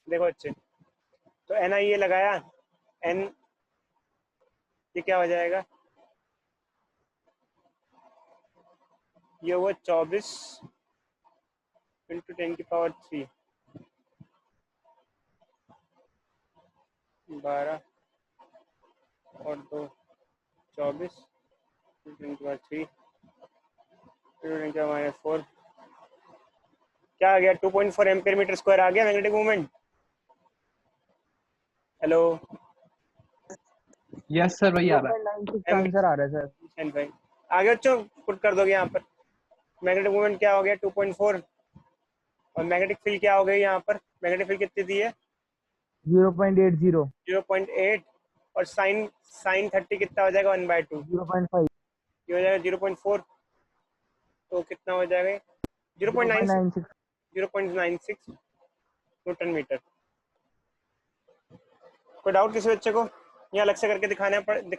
देखो अच्छे, तो एन आई ए लगाया, एन ये क्या हो जाएगा, ये हुआ 24 इंटू 10⁻³ 12 और 2 24 इंटू 10⁻³ -4 क्या आ गया, 2.4 एम्पियर मीटर स्क्वायर आ गया magnetic movement. Hello yes sir, वही आ रहा है। 0.96 आंसर आ रहा है सर। भाई आगे बच्चों पुट कर दोगे यहाँ पर, मैग्नेटिक मूवमेंट क्या हो गया 2.4, और मैग्नेटिक फील्ड क्या हो गई यहाँ पर, मैग्नेटिक फील्ड कितनी दी है 0.80 0.8, और साइन साइन 30 कितना हो जाएगा 1/2, 0.5 ये हो जाएगा 0.4, तो कितना हो जाएगा 0.96 0.96 0.96 न्यूटन मीटर। कोई डाउट किसी बच्चे को, या अलग से करके दिखाना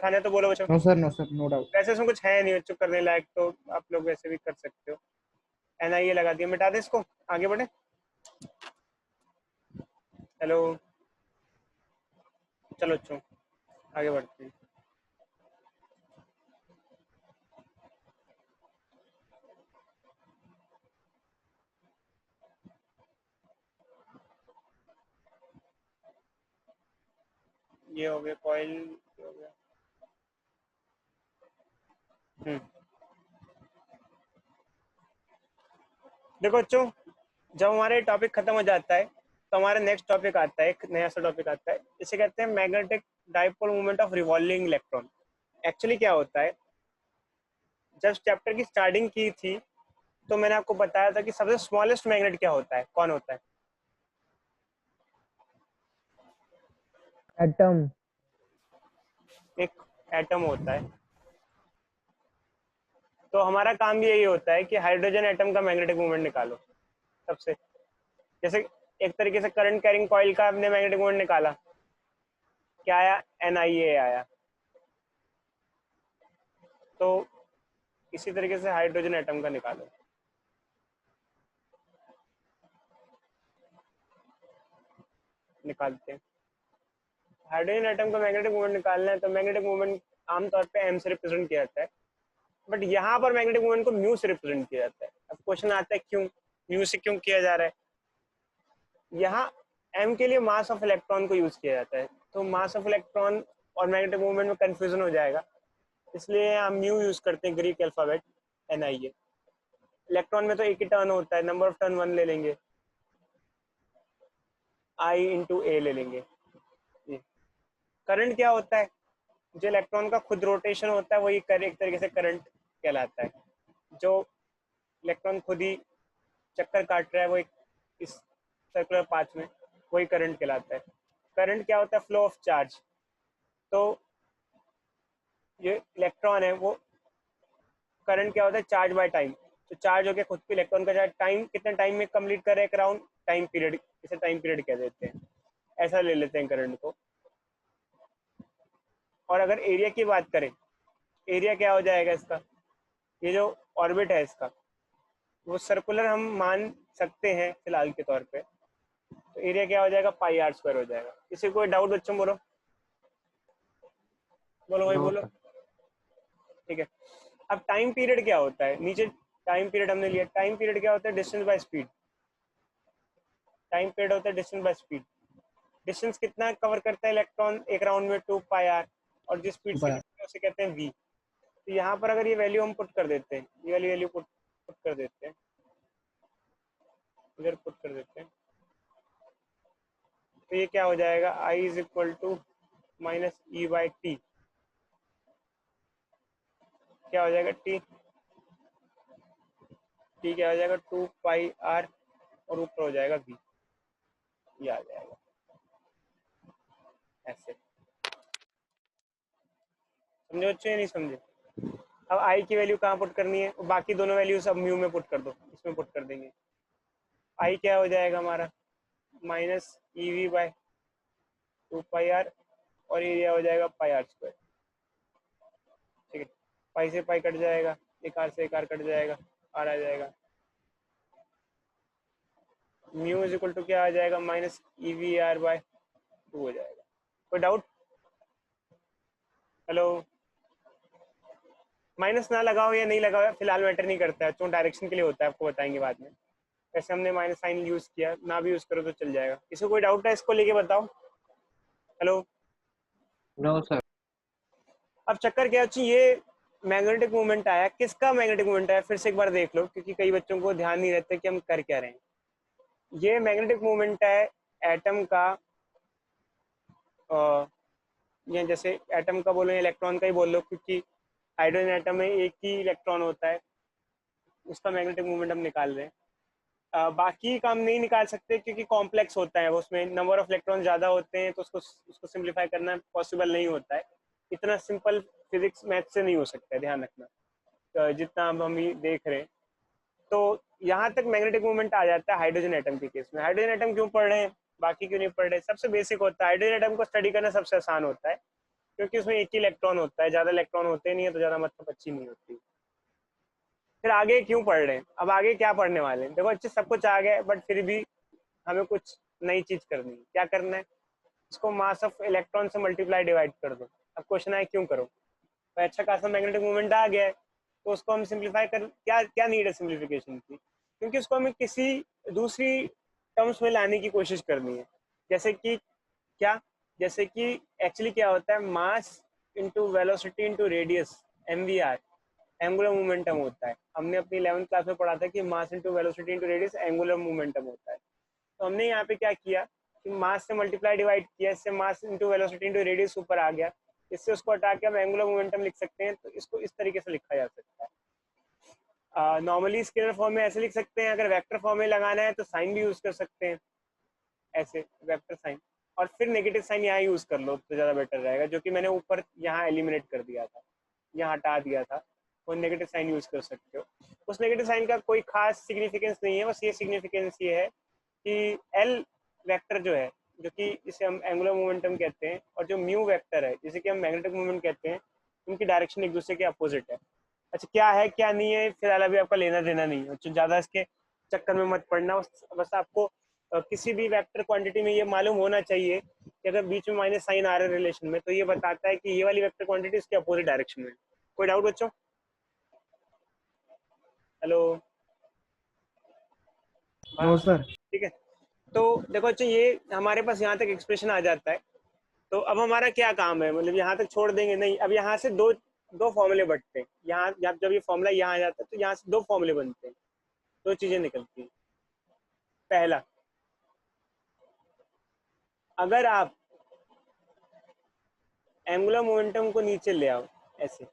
है तो बोलो बच्चों। No sir, no sir, no doubt. वैसे इसमें कुछ है नहीं बच्चों करने लायक, तो आप लोग वैसे भी कर सकते हो। NIA लगा दिया, मिटा दे इसको, आगे बढ़े। हेलो चलो बच्चों आगे बढ़ते हैं। ये हो गया कॉइल, हो गया। देखो बच्चों, जब हमारे टॉपिक खत्म हो जाता है तो हमारा नेक्स्ट टॉपिक आता है, एक नया सा टॉपिक आता है, इसे कहते हैं magnetic dipole movement of revolving electron. Actually क्या होता है, जब चैप्टर की स्टार्टिंग की थी तो मैंने आपको बताया था कि सबसे स्मॉलेस्ट मैग्नेट क्या होता है, कौन होता है, एटम। एक एटम होता है। तो हमारा काम भी यही होता है कि हाइड्रोजन एटम का मैग्नेटिक मूवमेंट निकालो सबसे, जैसे एक तरीके से करंट कैरिंग कॉइल का हमने मैग्नेटिक मूवमेंट निकाला, क्या आया NIA आया। तो इसी तरीके से हाइड्रोजन एटम का निकालो, निकालते हैं। हाइड्रोजन एटम का मैग्नेटिक मूवमेंट निकालना है तो मैग्नेटिक मूवमेंट आमतौर पे M से रिप्रेजेंट किया जाता है, बट यहाँ पर मैग्नेटिक मूवमेंट को म्यू से रिप्रेजेंट किया जाता है। अब क्वेश्चन आता है क्यों म्यू से क्यों किया जा रहा है, यहाँ M के लिए मास ऑफ इलेक्ट्रॉन को यूज किया जाता है, तो मास ऑफ इलेक्ट्रॉन और मैग्नेटिक मूवमेंट में कंफ्यूजन हो जाएगा, इसलिए हम म्यू यूज करते हैं, ग्रीक अल्फाबेट NIA। इलेक्ट्रॉन में तो एक ही टर्न होता है, नंबर ऑफ टर्न 1 ले लेंगे, I/A ले लेंगे। करंट क्या होता है, जो इलेक्ट्रॉन का खुद रोटेशन होता है वही एक तरीके से करंट कहलाता है। जो इलेक्ट्रॉन खुद ही चक्कर काट रहा है वो एक इस सर्कुलर पाथ में, वही करंट कहलाता है। करंट क्या होता है, फ्लो ऑफ चार्ज। तो ये इलेक्ट्रॉन है वो, करंट क्या होता है, चार्ज बाय टाइम। तो चार्ज हो गया खुद पे इलेक्ट्रॉन का चार्ज, टाइम कितने टाइम में कंप्लीट करे एक राउंड, टाइम पीरियड, इसे टाइम पीरियड कह देते हैं, ऐसा ले लेते हैं करंट को। और अगर एरिया की बात करें, एरिया क्या हो जाएगा इसका, ये जो ऑर्बिट है इसका वो सर्कुलर हम मान सकते हैं फिलहाल के तौर पे, तो एरिया क्या हो जाएगा πr² हो जाएगा। किसी कोई डाउट बच्चों, बोलो बोलो भाई बोलो। ठीक है, अब टाइम पीरियड क्या होता है, नीचे टाइम पीरियड हमने लिया, टाइम पीरियड क्या होता है, distance by speed. Time period होता है डिस्टेंस बाय स्पीड। डिस्टेंस कितना कवर करता है इलेक्ट्रॉन एक राउंड में, 2πr, और जिस स्पीड से निकलता है उसे कहते हैं v। तो यहाँ पर अगर ये वैल्यू हम पुट कर देते हैं, ये वाली वैल्यू पुट कर देते हैं, इधर पुट कर देते हैं, तो ये क्या हो जाएगा, I = -E/t, क्या हो जाएगा t क्या हो जाएगा 2πr, और ऊपर हो जाएगा v, ये आ जाएगा ऐसे। समझे बच्चों या नहीं समझे। अब I की वैल्यू कहाँ पुट करनी है, बाकी दोनों वैल्यू सब म्यू में पुट कर दो, इसमें पुट कर देंगे। I क्या हो जाएगा हमारा -EV/2πr, और एरिया हो जाएगा πr²। ठीक है, पाई से पाई कट जाएगा, एक आर से एक आर कट जाएगा, आर आ जाएगा। म्यू इज इक्वल टू क्या आ जाएगा, माइनस EV/2 हो जाएगा। कोई डाउट? हेलो, माइनस ना लगाओ या नहीं लगाओ फिलहाल मैटर नहीं करता है, तो डायरेक्शन के लिए होता है, आपको बताएंगे बाद में। वैसे हमने माइनस साइन यूज किया, ना भी यूज करो तो चल जाएगा। किसी को कोई डाउट है इसको लेके बताओ। Hello, no sir. अब चक्कर क्या है, ये मैग्नेटिक मूवमेंट आया, किसका मैग्नेटिक मूवमेंट आया फिर से एक बार देख लो, क्योंकि कई बच्चों को ध्यान नहीं रहता कि हम कर क्या रहे हैं। ये मैग्नेटिक मूवमेंट है एटम का, या जैसे एटम का बोलो या इलेक्ट्रॉन का ही बोल लो, क्योंकि हाइड्रोजन एटम में एक ही इलेक्ट्रॉन होता है, उसका मैग्नेटिक मूवमेंट हम निकाल रहे हैं। बाकी का हम नहीं निकाल सकते क्योंकि कॉम्प्लेक्स होता है, उसमें नंबर ऑफ इलेक्ट्रॉन ज़्यादा होते हैं, तो उसको सिंप्लीफाई करना पॉसिबल नहीं होता है। इतना सिंपल फिजिक्स मैथ से नहीं हो सकता है, ध्यान रखना। जितना अब हम ये देख रहे हैं, तो यहाँ तक मैग्नेटिक मूवमेंट आ जाता है हाइड्रोजन एटम के केस में। हाइड्रोजन एटम क्यों पढ़ रहे हैं, बाकी क्यों नहीं पढ़ रहे? सबसे बेसिक होता है, हाइड्रोजन एटम को स्टडी करना सबसे आसान होता है, क्योंकि उसमें एक ही इलेक्ट्रॉन होता है, ज़्यादा इलेक्ट्रॉन होते नहीं है, तो ज़्यादा मतलब अच्छी नहीं होती। फिर आगे क्यों पढ़ रहे हैं, अब आगे क्या पढ़ने वाले हैं? देखो अच्छे सब कुछ आ गया है, बट फिर भी हमें कुछ नई चीज करनी है। क्या करना है? इसको मास ऑफ इलेक्ट्रॉन से मल्टीप्लाई डिवाइड कर दो। अब क्वेश्चन है क्यों करो? तो अच्छा खासा मैग्नेटिक मूवमेंट आ गया है, तो उसको हम सिंप्लीफाई कर, क्या क्या नीड है सिंप्लीफिकेशन की? क्योंकि उसको हमें किसी दूसरी टर्म्स में लाने की कोशिश करनी है। जैसे कि क्या, जैसे कि एक्चुअली क्या होता है, mass into velocity into radius, MVR, angular momentum होता है। हमने अपनी 11th क्लास में पढ़ा था कि mass into velocity into radius angular momentum होता है। तो हमने यहाँ पे क्या किया कि मास से मल्टीप्लाई डिवाइड किया, इससे mass into velocity into radius ऊपर आ गया, इससे उसको हटा के हम एंगुलर मोमेंटम लिख सकते हैं। तो इसको इस तरीके से लिखा जा सकता है। नॉर्मली स्केलर फॉर्म में ऐसे लिख सकते हैं, अगर वेक्टर फॉर्म में लगाना है तो साइन भी यूज कर सकते हैं, ऐसे वेक्टर साइन, और फिर नेगेटिव साइन यहाँ यूज कर लो तो ज़्यादा बेटर रहेगा, जो कि मैंने ऊपर यहाँ एलिमिनेट कर दिया था, यहाँ हटा दिया था। वो नेगेटिव साइन यूज कर सकते हो। उस नेगेटिव साइन का कोई खास सिग्निफिकेंस नहीं है, बस ये सिग्निफिकेंस ये है कि एल वेक्टर जो है, जो कि इसे हम एंगुलर मोमेंटम कहते हैं, और जो म्यू वेक्टर है जिसे कि हम मैग्नेटिक मोमेंट कहते हैं, उनकी डायरेक्शन एक दूसरे के अपोजिट है। अच्छा क्या है क्या नहीं है फिलहाल अभी आपका लेना देना नहीं है, तो ज़्यादा इसके चक्कर में मत पड़ना। बस आपको किसी भी वेक्टर क्वांटिटी में ये मालूम होना चाहिए कि अगर बीच में माइनस साइन आ रहा है रिलेशन में, तो ये बताता है कि ये वाली वेक्टर क्वांटिटी इसके अपोजिट डायरेक्शन में। कोई डाउट बच्चों? Hello, no sir. ठीक है। तो देखो अच्छा, ये हमारे पास यहाँ तक एक्सप्रेशन आ जाता है। तो अब हमारा क्या काम है, मतलब यहाँ तक छोड़ देंगे नहीं, अब यहाँ से दो दो फॉर्मूले बढ़ते हैं। यहाँ जब ये फॉर्मूला यहाँ आ जाता है तो यहाँ से दो फॉर्मूले बनते हैं, दो चीजें निकलती हैं। पहला, अगर आप एंगुलर मोमेंटम को नीचे ले आओ, ऐसे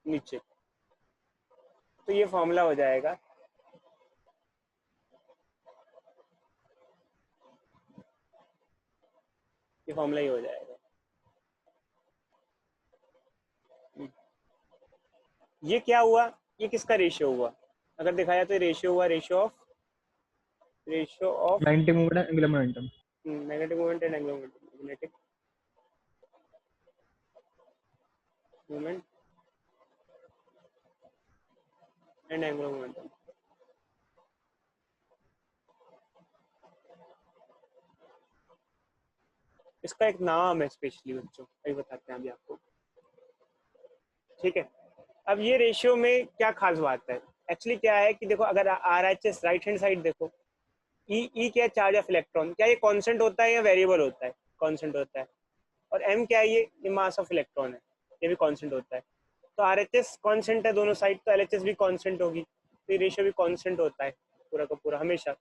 नीचे, तो ये फॉर्मूला हो जाएगा, ये फॉर्मूला ही हो जाएगा। ये क्या हुआ, ये किसका रेशियो हुआ? अगर दिखाया तो रेशियो हुआ, ratio of magnetic momentum angular momentum. Magnetic moment and angular momentum, magnetic moment and angular momentum. इसका एक नाम है स्पेशली बच्चों, अभी बताते हैं अभी आपको, ठीक है। अब ये रेशियो में क्या खास बात है, एक्चुअली क्या है कि देखो, अगर RHS राइट हैंड साइड देखो, ई क्या है, चार्ज ऑफ इलेक्ट्रॉन, क्या ये कांस्टेंट होता है या वेरिएबल होता है? कांस्टेंट होता है। और एम क्या है, ये मास ऑफ इलेक्ट्रॉन है, ये भी कांस्टेंट होता है। तो RHS कांस्टेंट है दोनों साइड, तो LHS भी कांस्टेंट होगी, तो ये रेशियो भी कांस्टेंट होता है पूरा का पूरा हमेशा।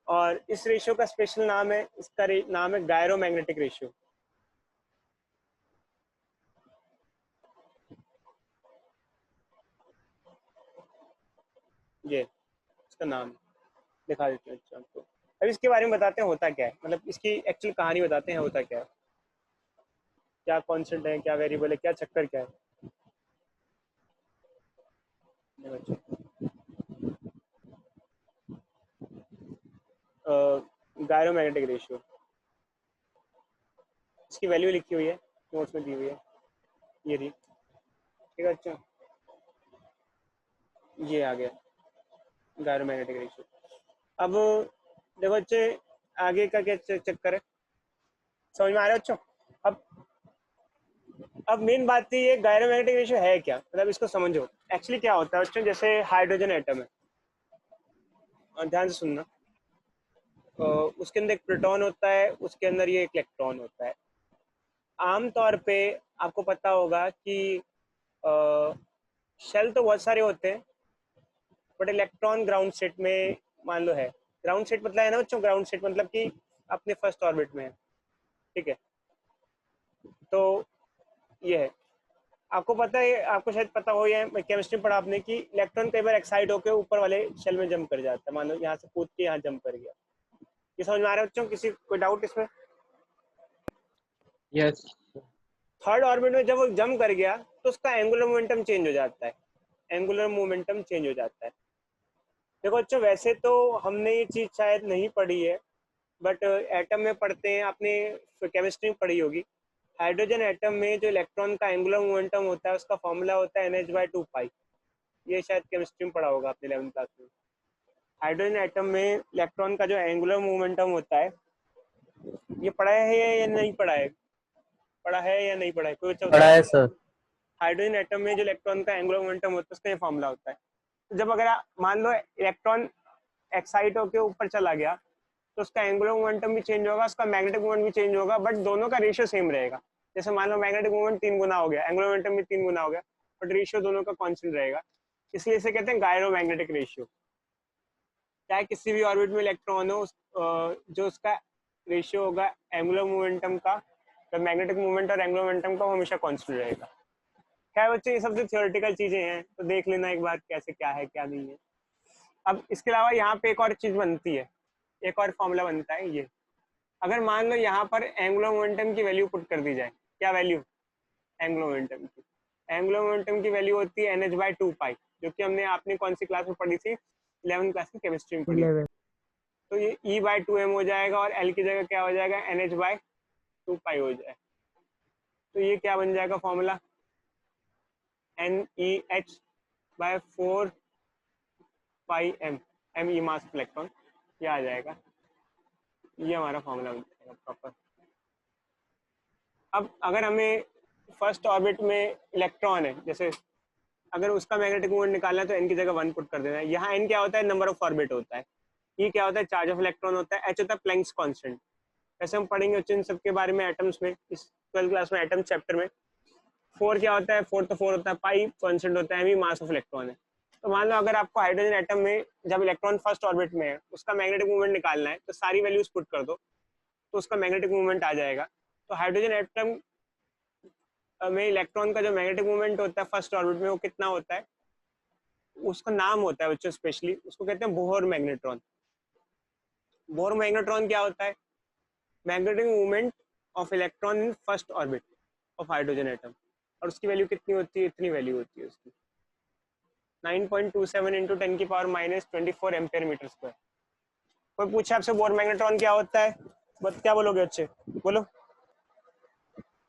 और इस रेशियो का स्पेशल नाम है, इसका नाम है गायरोमैग्नेटिक रेशियो। ये इसका नाम दिखा देते हैं अच्छा आपको। अब इसके बारे में बताते हैं होता क्या है, मतलब इसकी एक्चुअल कहानी बताते हैं होता क्या है, क्या कॉन्सेंट है, क्या वेरिएबल है, क्या चक्कर क्या है। गायरोमैग्नेटिक रेशियो, इसकी वैल्यू लिखी हुई है, नोट्स में दी हुई है, ये रही, ठीक है। अच्छा ये आ गया, गायरोमैग्नेटिक रेशियो। अब देखो बच्चे आगे का क्या चक्कर है, समझ में आ रहा है बच्चों? अब मेन बात ये गायरोमैग्नेटिक रेशियो है क्या, मतलब इसको समझो। एक्चुअली क्या होता है बच्चों, जैसे हाइड्रोजन एटम है, और ध्यान से सुनना, उसके अंदर एक प्रोटॉन होता है, उसके अंदर ये एक इलेक्ट्रॉन होता है। आमतौर पे आपको पता होगा कि शेल तो बहुत सारे होते हैं, बट इलेक्ट्रॉन ग्राउंड स्टेट में मान लो है। ग्राउंड स्टेट मतलब है ना बच्चों, ग्राउंड स्टेट मतलब कि अपने फर्स्ट ऑर्बिट में है, ठीक है। तो ये है, आपको पता है, आपको शायद पता हो, या केमिस्ट्री पढ़ा आपने कि इलेक्ट्रॉन कई बार एक्साइट होकर ऊपर वाले शेल में जंप कर जाता है। मान लो यहाँ से कूद के यहाँ जंप कर गया। ये समझ में आ रहा है बच्चों? किसी कोई डाउट इसमें? Yes. थर्ड ऑर्बिट में जब वो जंप कर गया तो उसका एंगुलर मोमेंटम चेंज हो जाता है, एंगुलर मोमेंटम चेंज हो जाता है। देखो बच्चों, वैसे तो हमने ये चीज शायद नहीं पढ़ी है, बट एटम में पढ़ते हैं, आपने केमिस्ट्री में पढ़ी होगी। हाइड्रोजन एटम में जो इलेक्ट्रॉन का एंगुलर मोमेंटम होता है उसका फॉर्मूला होता है NH/2 पाई। ये शायद केमिस्ट्री में पढ़ा होगा आपने 11th क्लास में। हाइड्रोजन एटम में इलेक्ट्रॉन का जो एंगुलर मोमेंटम होता है, ये पढ़ा है या नहीं पढ़ा है? पढ़ा है या नहीं पढ़ा है? कोई बच्चा पढ़ा बताए। है सर। हाइड्रोजन एटम में जो इलेक्ट्रॉन का एंगुलर मोमेंटम होता है उसका ये फॉर्मूला होता है। तो जब अगर मान लो इलेक्ट्रॉन एक्साइट होकर ऊपर चला गया तो उसका एंगुलर मोमेंटम भी चेंज होगा, उसका मैग्नेटिक मोमेंट भी चेंज होगा, बट दोनों का रेशियो सेम रहेगा। जैसे मान लो मैग्नेटिक मोमेंट 3 गुना हो गया, एंगुलर मोमेंटम भी 3 गुना हो गया, बट रेशियो दोनों का कांस्टेंट रहेगा, इसलिए इसे कहते हैं गायरोमैग्नेटिक रेशियो। चाहे किसी भी ऑर्बिट में इलेक्ट्रॉन हो, जो उसका रेशियो होगा एंगुलर मोमेंटम का, तो मैग्नेटिक मोमेंट और एंगुलर मोमेंटम का वो हमेशा कांस्टेंट रहेगा। क्या बच्चे, ये सब जो थियोरेटिकल चीजें हैं तो देख लेना एक बार कैसे क्या है क्या नहीं है। अब इसके अलावा यहाँ पे एक और चीज बनती है, एक और फॉर्मूला बनता है ये। अगर मान लो यहाँ पर एंगुलर मोमेंटम की वैल्यू पुट कर दी जाए, क्या वैल्यू? एंगुलर मोमेंटम की, एंगुलर मोमेंटम की वैल्यू होती है NH/2 पाई, जो कि हमने आपने कौन सी क्लास में पढ़ी थी? 11th क्लास की केमिस्ट्री में पढ़ी थी। 11। तो ये E/2m हो जाएगा, और L की जगह क्या हो जाएगा? NH/2 पाई हो जाए। तो ये क्या बन जाएगा फॉर्मूला? NEH/4 पाई m, m ई मास इलेक्ट्रॉन, ये आ जाएगा। ये हमारा फॉर्मूला बन जाएगा प्रॉपर। अब अगर हमें फर्स्ट ऑर्बिट में इलेक्ट्रॉन है, जैसे अगर उसका मैग्नेटिक मोमेंट निकालना है तो n की जगह 1 पुट कर देना है। यहाँ n क्या होता है? नंबर ऑफ ऑर्बिट होता है। E क्या होता है? चार्ज ऑफ इलेक्ट्रॉन होता है। H होता है प्लैंक्स कांस्टेंट। वैसे हम पढ़ेंगे इन सब के बारे में एटम्स में, इस 12th क्लास में एटम चैप्टर में। 4 क्या होता है? 4 तो 4 होता है, पाई कांस्टेंट होता है, m मास ऑफ इलेक्ट्रॉन है। तो मान लो अगर आपको हाइड्रोजन एटम में जब इलेक्ट्रॉन फर्स्ट ऑर्बिट में है उसका मैग्नेटिक मूवमेंट निकालना है, तो सारी वैल्यूज पुट कर दो तो उसका मैग्नेटिक मूवमेंट आ जाएगा। तो हाइड्रोजन एटम में इलेक्ट्रॉन का जो मैग्नेटिक मूवमेंट होता है फर्स्ट ऑर्बिट में, वो कितना होता है? उसका नाम होता है बच्चों, स्पेशली उसको कहते हैं बोहर मैग्नेट्रॉन। बोहर मैग्नेट्रॉन क्या होता है? Magnetic movement of electron in first orbit of hydrogen atom. और उसकी वैल्यू कितनी होती है? इतनी वैल्यू होती है उसकी, 9.27 इंटू 10⁻⁻24 एम्पियर मीटर स्क्वायर। कोई पूछे आपसे बोहर मैग्नेट्रॉन क्या होता है, क्या बोलोगे बच्चे? बोलो,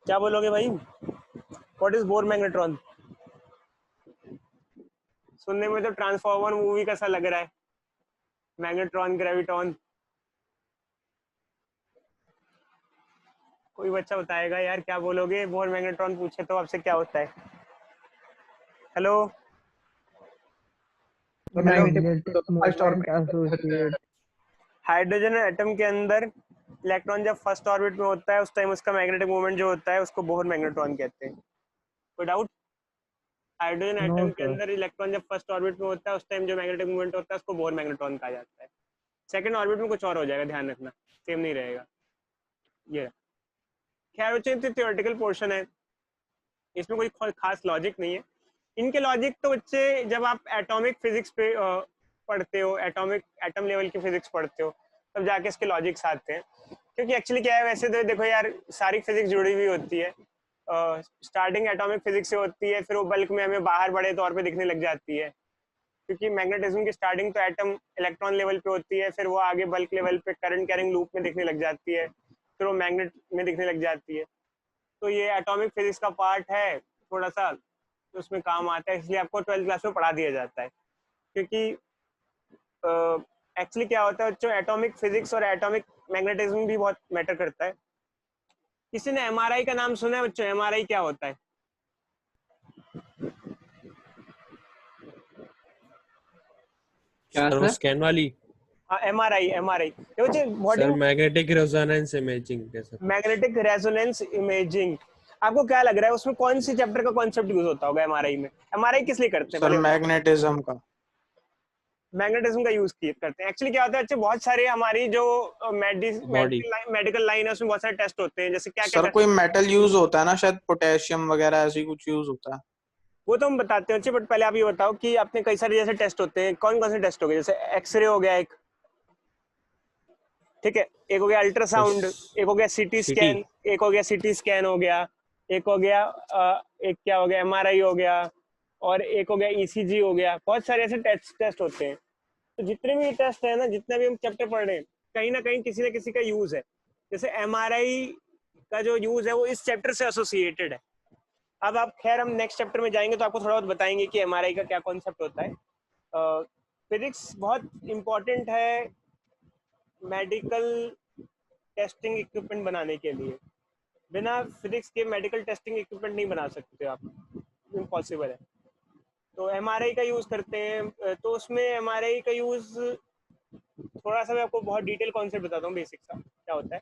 क्या बोलोगे भाई? What is Bohr magnetron? सुनने में तो ट्रांसफॉर्मर मूवी का सा लग रहा है, मैग्नेट्रॉन ग्रेविटॉन। कोई बच्चा बताएगा यार, क्या बोलोगे? बोहर मैग्नेट्रॉन पूछे तो आपसे क्या होता है? Hello Magnetic moment associated. Hydrogen atom के अंदर इलेक्ट्रॉन जब फर्स्ट ऑर्बिट में होता है उस टाइम उसका मैग्नेटिक मोमेंट जो होता है उसको बोहर मैग्नेट्रॉन कहते हैं। कोई डाउट? हाइड्रोजन No, एटम के sir. अंदर इलेक्ट्रॉन जब फर्स्ट ऑर्बिट में होता है उस टाइम जो मैग्नेटिक मूवमेंट होता है उसको बोहर मैग्नेट्रॉन कहा जाता है। सेकंड ऑर्बिट में कुछ और हो जाएगा, ध्यान रखना, सेम नहीं रहेगा ये। खैर बच्चे, थियोरेटिकल पोर्शन है, इसमें कोई खास लॉजिक नहीं है। इनके लॉजिक तो बच्चे जब आप एटॉमिक फिजिक्स पे पढ़ते हो, एटम लेवल की फिजिक्स पढ़ते हो, तब जाके इसके लॉजिक्स आते हैं। क्योंकि एक्चुअली क्या है, वैसे तो देखो यार, सारी फिजिक्स जुड़ी हुई होती है। स्टार्टिंग एटॉमिक फिजिक्स से होती है, फिर वो बल्क में हमें बाहर बड़े तौर पे दिखने लग जाती है। क्योंकि मैग्नेटिज्म की स्टार्टिंग तो एटम इलेक्ट्रॉन लेवल पे होती है, फिर वो आगे बल्क लेवल पे करंट कैरिंग लूप में दिखने लग जाती है, फिर वो मैग्नेट में दिखने लग जाती है। तो ये एटॉमिक फिजिक्स का पार्ट है थोड़ा सा, तो उसमें काम आता है, इसलिए आपको 12th क्लास में पढ़ा दिया जाता है। क्योंकि एक्चुअली क्या होता है बच्चों, एटॉमिक फिजिक्स और एटॉमिक मैग्नेटिज्म भी बहुत मैटर करता है। किसी ने एमआरआई का नाम सुना है बच्चों? एमआरआई क्या होता है? क्या सर वो सर? स्कैन वाली। हाँ, एमआरआई। एमआरआई ये बच्चे बॉडी सर में मैग्नेटिक रेजोनेंस इमेजिंग के सर। Magnetic resonance imaging. आपको क्या लग रहा है उसमें कौन सी चैप्टर का कॉन्सेप्ट यूज होता होगा एमआरआई में? एमआरआई किस लिए करते हैं सर पहले? मैग्नेटिज्म का। मैग्नेटिज्म का यूज करते हैं। एक्चुअली क्या होता है बच्चे, बहुत सारे हमारी जो बॉडी। मेडिकल लाइन है उसमें बहुत सारे टेस्ट होते हैं। जैसे क्या क्या सर कोई मेटल यूज होता है ना, शायद पोटेशियम वगैरह ऐसी कुछ यूज होता है। वो तो हम बताते हैं, बट पहले आप ये बताओ कि आपने कई सारे जैसे टेस्ट होते हैं, कौन कौन से टेस्ट हो गए? जैसे एक्सरे हो गया एक, ठीक है, एक हो गया अल्ट्रासाउंड, एक हो गया सीटी सीटी। स्कैन, एक हो गया सीटी स्कैन हो गया, एक हो गया एक क्या हो गया, एमआरआई हो गया, और एक हो गया ईसीजी हो गया। बहुत सारे ऐसे टेस्ट होते हैं। तो जितने भी टेस्ट है ना, जितने भी हम चैप्टर पढ़ रहे हैं, कहीं ना कहीं किसी न किसी का यूज है। जैसे एमआरआई का जो यूज है वो इस चैप्टर से एसोसिएटेड है। अब आप खैर, हम नेक्स्ट चैप्टर में जाएंगे तो आपको थोड़ा बहुत बताएंगे कि एमआरआई का क्या कॉन्सेप्ट होता है। फिजिक्स बहुत इंपॉर्टेंट है मेडिकल टेस्टिंग इक्विपमेंट बनाने के लिए। बिना फिजिक्स के मेडिकल टेस्टिंग इक्विपमेंट नहीं बना सकते आप, इम्पॉसिबल है। तो एमआरआई का यूज करते हैं। तो उसमें एमआरआई का यूज थोड़ा सा मैं आपको बहुत डिटेल कॉन्सेप्ट बताता हूँ, बेसिक सा क्या होता है।